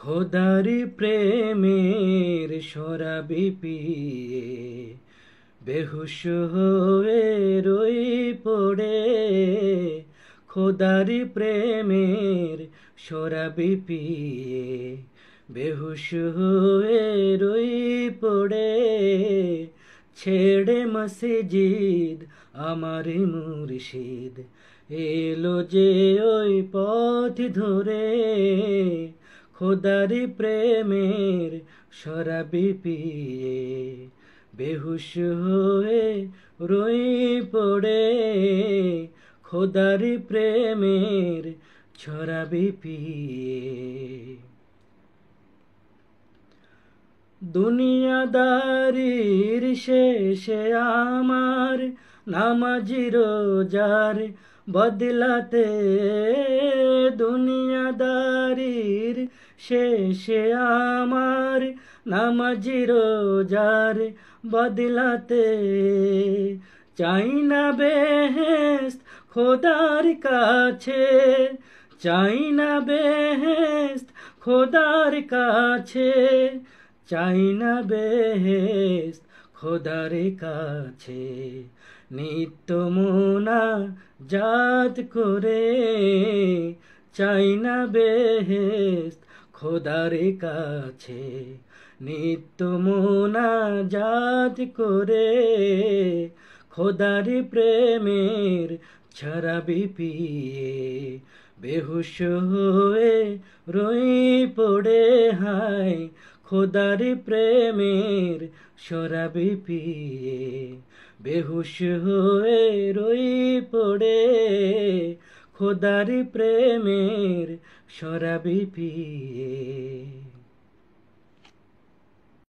খোদারি প্রেমের শরাবি পিয়ে বেহুশ হয়ে রই পড়ে। খোদারি প্রেমের শরাবি পিয়ে বেহুশ হয়ে রই পড়ে। ছেড়ে মসজিদ আমার মুর্শিদ এলো যে ওই পথ ধরে। খোদারি প্রেমের শরাবি পিয়ে বেহুশ হয়ে রই পড়ে। খোদারি প্রেমের শরাবি পিয়ে দুনিয়াদারির শেষে আমার নামাজি রোজার বদলাতে। দুনিয়াদারির শেষে আমার নামাজি রোজার বদলাতে। চাই না বেহেশত খোদার কাছে, চাই না বেহেশত খোদার কাছে, চাই না বেহেশত খোদার কাছে। নিত্য মুনাজাত করে চাই না বেহেশত খোদার কাছে। নিত্য মুনাজাত করে খোদার প্রেমের শরাবি পিয়ে বেহুশ হয়ে রই পড়ে। হায় খোদার প্রেমের শরাবি পিয়ে বেহুশ হয়ে রই পড়ে। খোদার প্রেমের শরাবি পিয়ে।